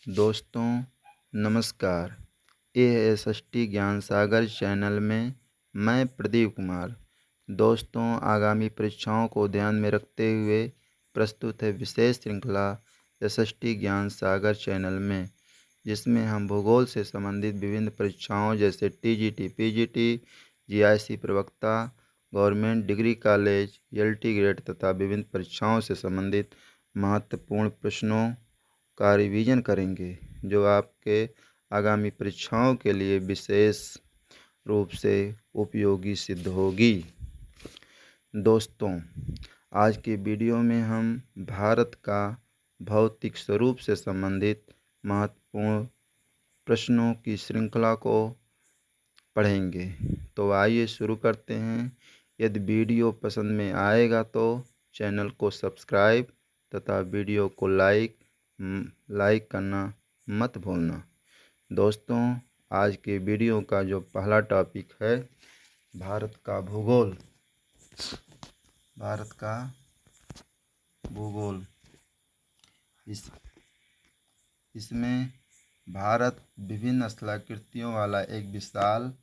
दोस्तों नमस्कार। एएसएसटी ज्ञान सागर चैनल में मैं प्रदीप कुमार। दोस्तों, आगामी परीक्षाओं को ध्यान में रखते हुए प्रस्तुत है विशेष श्रृंखला एसएसटी ज्ञान सागर चैनल में, जिसमें हम भूगोल से संबंधित विभिन्न परीक्षाओं जैसे टीजीटी, पीजीटी, जीआईसी प्रवक्ता, government degree college, LT grade तथा विभिन्न परीक्षाओं से संबंधित महत्वपूर्ण प्रश्नों का रिवीजन करेंगे, जो आपके आगामी परीक्षाओं के लिए विशेष रूप से उपयोगी सिद्ध होगी। दोस्तों, आज की वीडियो में हम भारत का भौतिक स्वरूप से संबंधित महत्वपूर्ण प्रश्नों की श्रृंखला को पढ़ेंगे। तो आइए शुरू करते हैं। यदि वीडियो पसंद में आएगा तो चैनल को सब्सक्राइब तथा वीडियो को लाइक करना मत भूलना। दोस्तों, आज के वीडियो का जो पहला टॉपिक है भारत का भूगोल। भारत का भूगोल। इसमें भारत विभिन्न स्थलाकृतियों वाला एक विशाल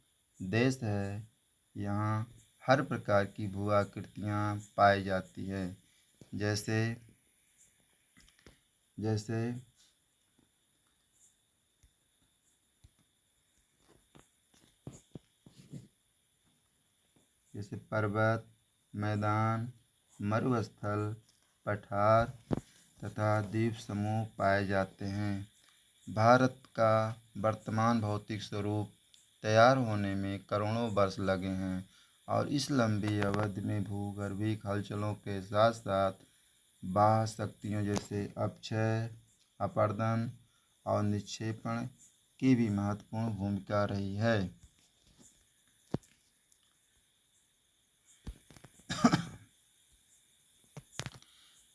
देश है। यहाँ हर प्रकार की भू आकृतियाँ पाई जाती है, जैसे पर्वत, मैदान, मरुस्थल, पठार तथा द्वीप समूह पाए जाते हैं। भारत का वर्तमान भौतिक स्वरूप तैयार होने में करोड़ों वर्ष लगे हैं और इस लंबी अवधि में भूगर्भिक हलचलों के साथ साथ बाह्य शक्तियों जैसे अपक्षय, अपरदन और निक्षेपण की भी महत्वपूर्ण भूमिका रही है।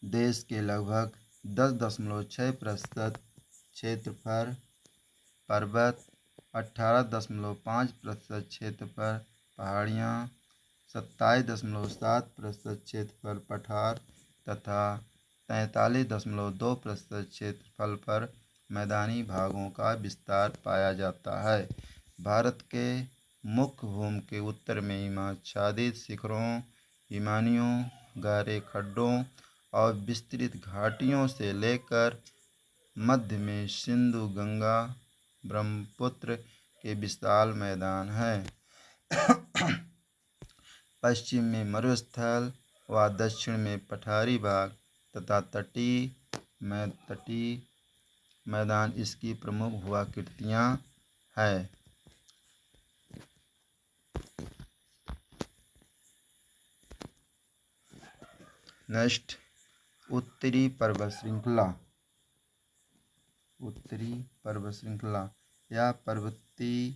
देश के लगभग 10.6% क्षेत्र पर पर्वत, 18.5% क्षेत्र पर पहाड़ियाँ, 27.7% क्षेत्र पर पठार तथा 43.2% क्षेत्रफल पर मैदानी भागों का विस्तार पाया जाता है। भारत के मुख्य भूमि के उत्तर में हिमाच्छादित शिखरों, हिमानियों, गहरे खड्डों और विस्तृत घाटियों से लेकर मध्य में सिंधु, गंगा, ब्रह्मपुत्र के विशाल मैदान हैं। पश्चिम में मरुस्थल व दक्षिण में पठारी भाग तथा तटीय मैदान इसकी प्रमुख भूआकृतियाँ हैं। नेक्स्ट, उत्तरी पर्वत श्रृंखला। यह पर्वतीय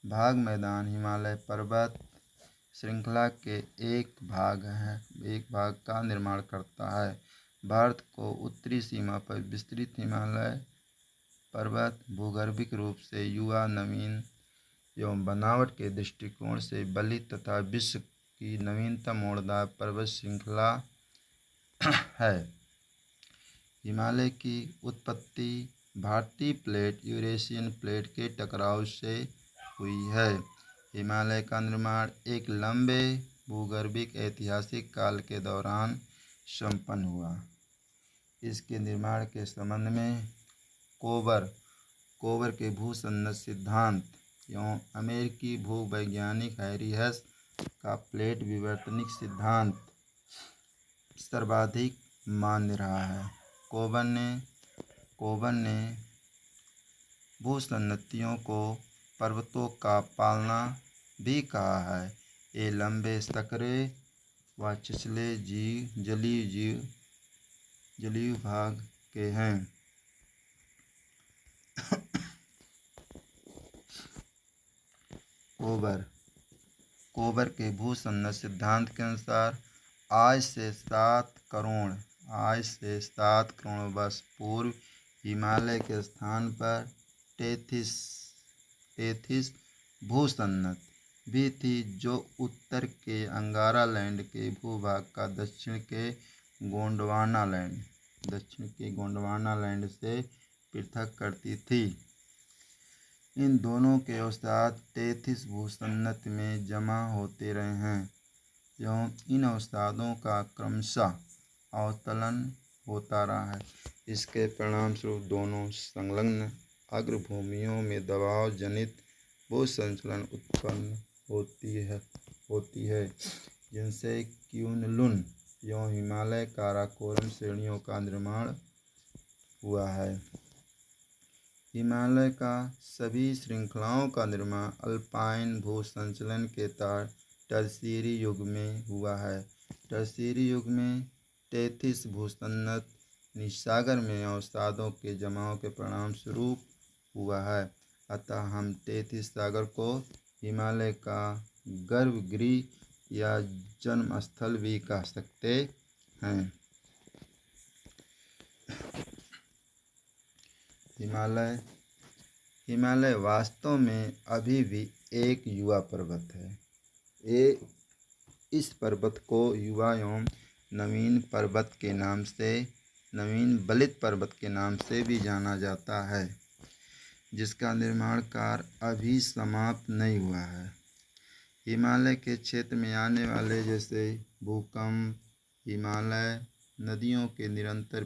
भाग मैदान हिमालय पर्वत श्रृंखला के एक भाग का निर्माण करता है। भारत को उत्तरी सीमा पर विस्तृत हिमालय पर्वत भूगर्भिक रूप से युवा, नवीन एवं बनावट के दृष्टिकोण से बलित तथा विश्व की नवीनतम ओड़दार पर्वत श्रृंखला है। हिमालय की उत्पत्ति भारतीय प्लेट यूरेशियन प्लेट के टकराव से हुई है। हिमालय का निर्माण एक लंबे भूगर्भिक ऐतिहासिक काल के दौरान संपन्न हुआ। इसके निर्माण के संबंध में कोबर के भूसंरचना सिद्धांत एवं अमेरिकी भूवैज्ञानिक हैरी हेस का प्लेट विवर्तनिक सिद्धांत सर्वाधिक मान्य रहा है। कोबर ने भूसंरचनाओं को पर्वतों का पालना भी कहा है। ये लंबे संकरे व छिछले जलीय भाग के हैं। कोबर के भूसंरचना सिद्धांत के अनुसार आज से 7 करोड़ वर्ष पूर्व हिमालय के स्थान पर टेथिस भूसंरचना भी थी, जो उत्तर के अंगारा लैंड के भूभाग का दक्षिण के गोंडवाना लैंड से पृथक करती थी। इन दोनों के अवसाद 33 भूसन्नत में जमा होते रहे हैं एवं इन अवसादों का क्रमशः अवतलन होता रहा है। इसके परिणामस्वरूप दोनों संलग्न अग्रभूमियों में दबाव जनित भूसंचलन उत्पन्न होती है जिनसे क्यूनलुन एवं हिमालय काराकोरम श्रेणियों का निर्माण हुआ है। हिमालय का सभी श्रृंखलाओं का निर्माण अल्पाइन भूसंचलन के तहत टर्शियरी युग में हुआ है। टर्शियरी युग में 33 भूसन्नत निसागर में अवसादों के जमाव के परिणाम स्वरूप हुआ है। अतः हम 33 सागर को हिमालय का गर्भगृह या जन्मस्थल भी कह सकते हैं। हिमालय वास्तव में अभी भी एक युवा पर्वत है। इस पर्वत को युवा एवं नवीन बलित पर्वत के नाम से भी जाना जाता है, जिसका निर्माण कार्य अभी समाप्त नहीं हुआ है। हिमालय के क्षेत्र में आने वाले जैसे भूकंप, हिमालय नदियों के निरंतर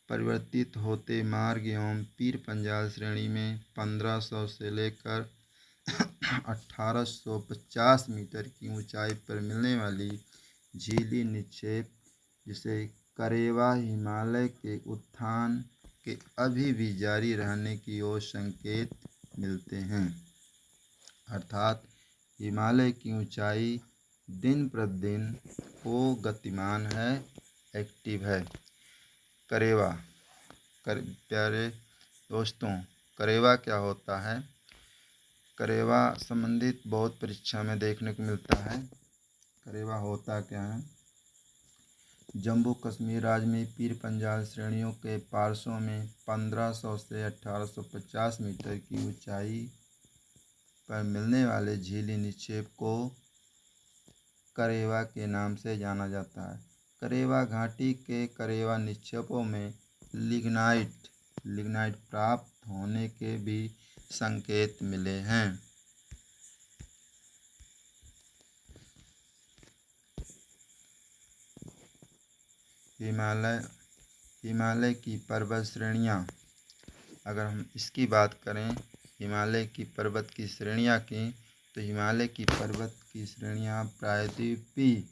परिवर्तित होते मार्ग एवं पीर पंजाल श्रेणी में 1500 से लेकर 1850 मीटर की ऊंचाई पर मिलने वाली झीली निक्षेप जिसे करेवा हिमालय के उत्थान के अभी भी जारी रहने की ओर संकेत मिलते हैं। अर्थात हिमालय की ऊंचाई दिन प्रतिदिन वो गतिमान है, एक्टिव है। प्यारे दोस्तों, करेवा क्या होता है? करेवा संबंधित बहुत परीक्षा में देखने को मिलता है। करेवा होता क्या है? जम्मू कश्मीर राज्य में पीर पंजाल श्रेणियों के पार्श्वों में 1500 से 1850 मीटर की ऊंचाई पर मिलने वाले झीली निक्षेप को करेवा के नाम से जाना जाता है। करेवा घाटी के करेवा निक्षेपों में लिग्नाइट प्राप्त होने के भी संकेत मिले हैं। हिमालय की पर्वत श्रेणियाँ, अगर हम इसकी बात करें हिमालय की पर्वत की श्रेणियाँ की, तो हिमालय की पर्वत की श्रेणियाँ प्रायद्वीपीय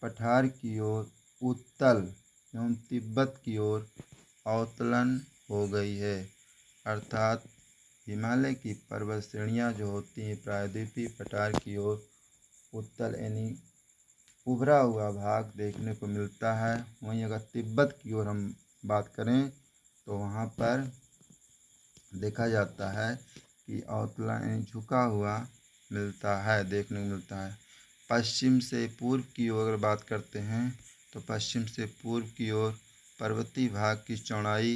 पठार की ओर उत्तल एवं तिब्बत की ओर अवतलन हो गई है। अर्थात हिमालय की पर्वत श्रेणियाँ जो होती हैं प्रायद्वीपीय पठार की ओर उत्तल यानी उभरा हुआ भाग देखने को मिलता है। वहीं अगर तिब्बत की ओर हम बात करें तो वहाँ पर देखा जाता है कि अवतलन झुका हुआ देखने को मिलता है। पश्चिम से पूर्व की ओर अगर बात करते हैं तो पश्चिम से पूर्व की ओर पर्वतीय भाग की चौड़ाई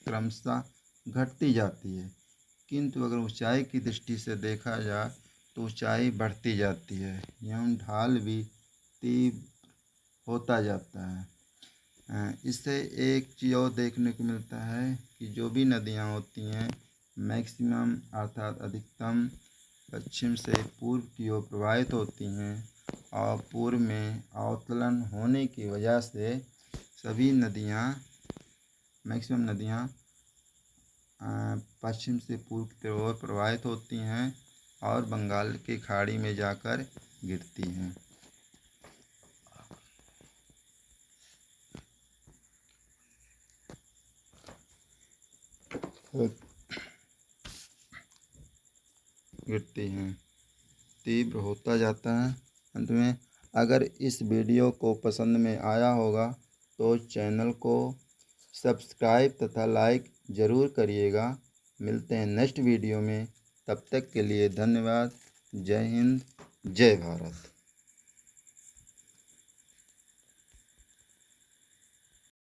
क्रमशः घटती जाती है, किंतु अगर ऊंचाई की दृष्टि से देखा जाए तो ऊंचाई बढ़ती जाती है एवं ढाल भी तीव्र होता जाता है। इससे एक चीज़ और देखने को मिलता है कि जो भी नदियाँ होती हैं मैक्सिमम अर्थात अधिकतम पश्चिम से पूर्व की ओर प्रवाहित होती हैं और पूर्व में अवतलन होने की वजह से सभी मैक्सिमम नदियाँ पश्चिम से पूर्व की ओर प्रवाहित होती हैं और बंगाल की खाड़ी में जाकर गिरती हैं। तीव्र होता जाता है। अंत में अगर इस वीडियो को पसंद में आया होगा तो चैनल को सब्सक्राइब तथा लाइक ज़रूर करिएगा। मिलते हैं नेक्स्ट वीडियो में, तब तक के लिए धन्यवाद। जय हिंद, जय भारत।